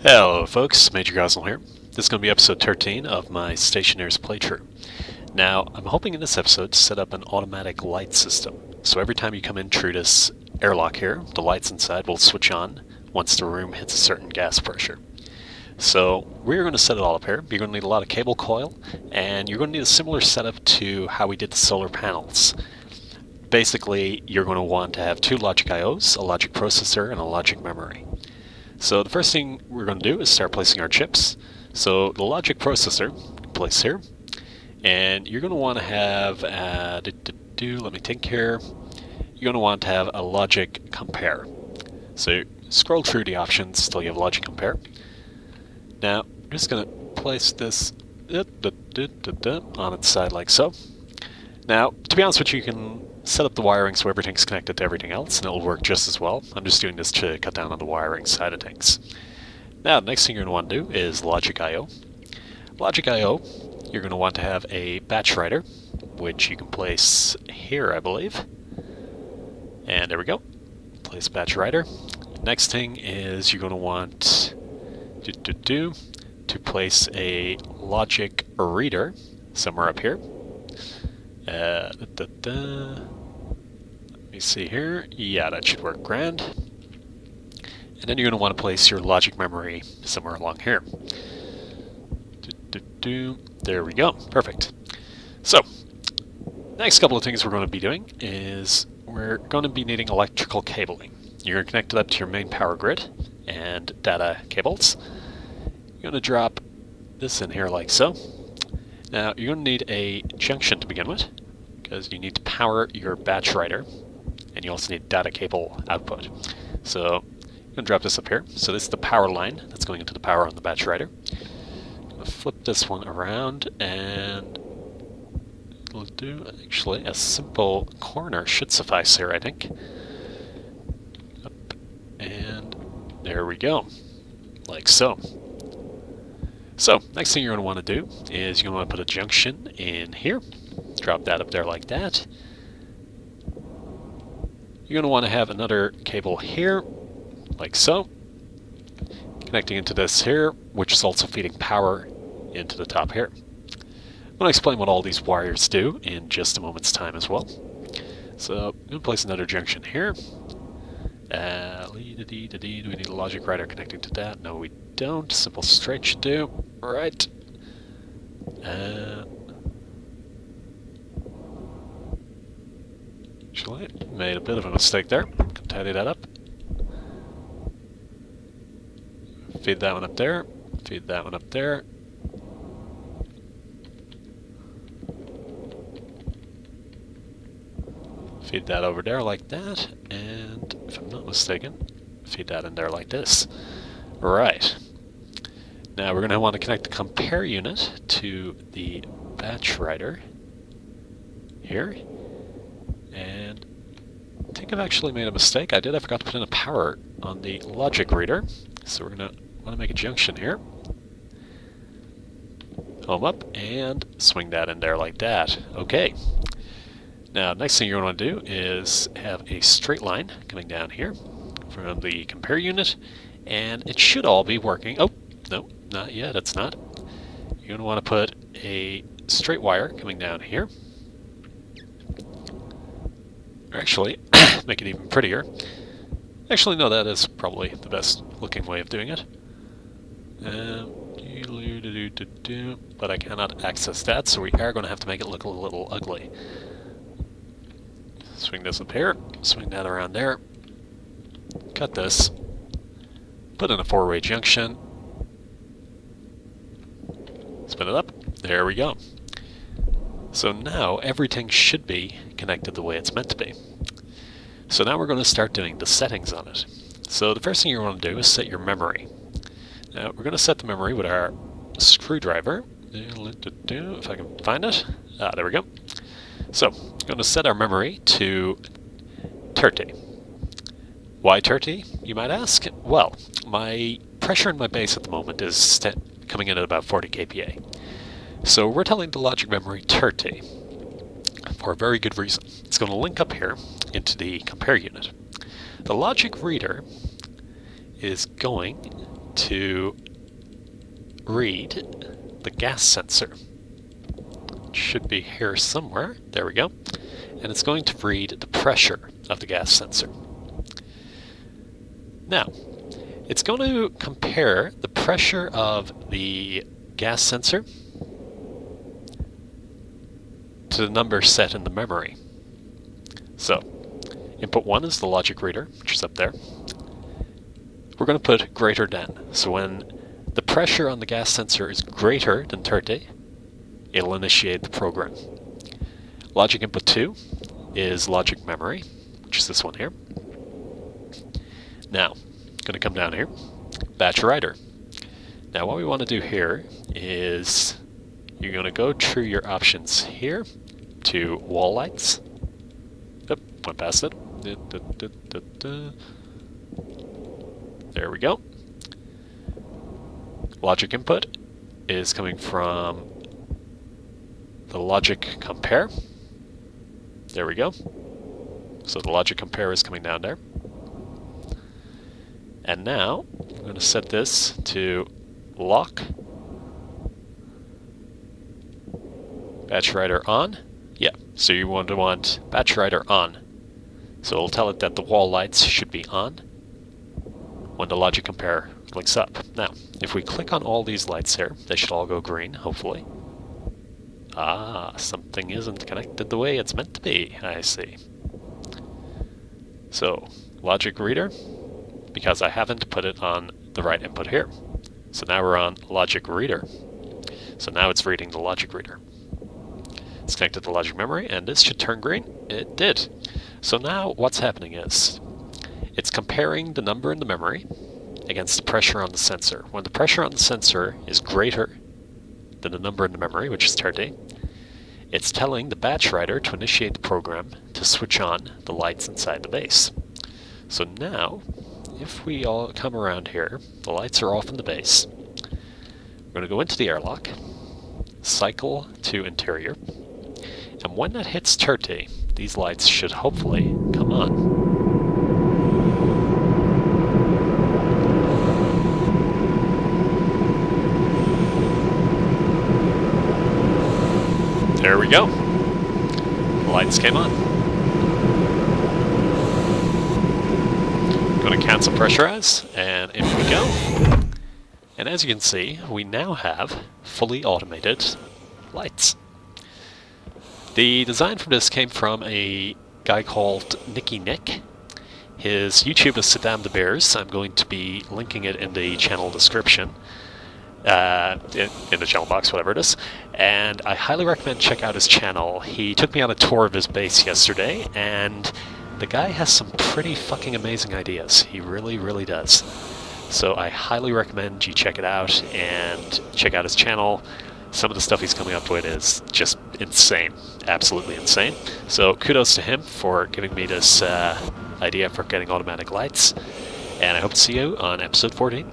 Hello folks, Major Gosnell here. This is going to be episode 13 of my Stationeers playthrough. Now, I'm hoping in this episode to set up an automatic light system. So every time you come in through this airlock here, the lights inside will switch on once the room hits a certain gas pressure. So we're going to set it all up here. You're going to need a lot of cable coil, and you're going to need a similar setup to how we did the solar panels. Basically, you're going to want to have two logic IOs, a logic processor, and a logic memory. So the first thing we're going to do is start placing our chips. So the logic processor, place here, and you're going to want to have, let me think here, you're going to want to have a logic compare. So scroll through the options till you have logic compare. Now, I'm just going to place this on its side like so. Now, to be honest with you can set up the wiring so everything's connected to everything else, and it'll work just as well. I'm just doing this to cut down on the wiring side of things. Now, the next thing you're going to want to do is Logic I/O. Logic I/O, you're going to want to have a batch writer, which you can place here, I believe. And there we go. Place batch writer. Next thing is you're going to want to place a logic reader somewhere up here. Let me see here. Yeah, that should work grand. And then you're going to want to place your logic memory somewhere along here. There we go. Perfect. So, next couple of things we're going to be doing is we're going to be needing electrical cabling. You're going to connect it up to your main power grid and data cables. You're going to drop this in here like so. Now, you're going to need a junction to begin with, because you need to power your batch writer, and you also need data cable output. So, I'm going to drop this up here. So this is the power line that's going into the power on the batch writer. I'm going to flip this one around, and we'll do actually a simple corner should suffice here, I think. Up, and there we go, like so. So, next thing you're going to want to do is you're going to want to put a junction in here. Drop that up there like that. You're going to want to have another cable here, like so. Connecting into this here, which is also feeding power into the top here. I'm going to explain what all these wires do in just a moment's time as well. So, I'm going to place another junction here. Do we need a logic writer connecting to that? No, we don't. Simple straight should do. Right. Actually, made a bit of a mistake there. Can tidy that up. Feed that one up there. Feed that one up there. Feed that over there like that, and if I'm not mistaken, feed that in there like this. Right. Now we're going to want to connect the compare unit to the batch writer here. And I think I've actually made a mistake. I forgot to put in a power on the logic reader. So we're going to want to make a junction here. Home up, and swing that in there like that. Okay. Now, next thing you're going to want to do is have a straight line coming down here from the compare unit, and it should all be working. Oh, no, not yet, it's not. You're going to want to put a straight wire coming down here. Actually, make it even prettier. Actually, no, that is probably the best looking way of doing it. But I cannot access that, so we are going to have to make it look a little ugly. Swing this up here, swing that around there, cut this, put in a four-way junction, spin it up, there we go. So now everything should be connected the way it's meant to be. So now we're going to start doing the settings on it. So the first thing you want to do is set your memory. Now we're going to set the memory with our screwdriver, if I can find it. There we go. So, I'm going to set our memory to 30. Why 30, you might ask? Well, my pressure in my base at the moment is coming in at about 40 kPa. So we're telling the logic memory 30 for a very good reason. It's going to link up here into the compare unit. The logic reader is going to read the gas sensor. It should be here somewhere. There we go. And it's going to read the pressure of the gas sensor. Now, it's going to compare the pressure of the gas sensor to the number set in the memory. So, input 1 is the logic reader, which is up there. We're going to put greater than. So when the pressure on the gas sensor is greater than 30, it'll initiate the program. Logic input 2 is logic memory, which is this one here. Now, going to come down here, batch writer. Now what we want to do here is you're going to go through your options here to wall lights. Yep, went past it. There we go. Logic input is coming from the logic compare. There we go. So the logic compare is coming down there. And now I'm going to set this to lock. Batch writer on. Yeah, so you want to want batch writer on. So it'll tell it that the wall lights should be on when the logic compare links up. Now, if we click on all these lights here, they should all go green, hopefully. Ah, something isn't connected the way it's meant to be, I see. So, logic reader, because I haven't put it on the right input here. So now we're on logic reader. So now it's reading the logic reader. It's connected to logic memory, and this should turn green. It did. So now what's happening is, it's comparing the number in the memory against the pressure on the sensor. When the pressure on the sensor is greater than the number in the memory, which is 30, it's telling the batch writer to initiate the program to switch on the lights inside the base. So now, if we all come around here, the lights are off in the base. We're going to go into the airlock, cycle to interior, and when that hits 30, these lights should hopefully come on. There we go. The lights came on. Going to cancel pressurize, and in we go. And as you can see, we now have fully automated lights. The design for this came from a guy called Nicky Nick. His YouTube is Sit Down the Bears. I'm going to be linking it in the channel description. In the channel box, whatever it is. And I highly recommend check out his channel. He took me on a tour of his base yesterday, and the guy has some pretty fucking amazing ideas. He really, really does. So I highly recommend you check it out and check out his channel. Some of the stuff he's coming up with is just insane. Absolutely insane. So kudos to him for giving me this idea for getting automatic lights. And I hope to see you on episode 14.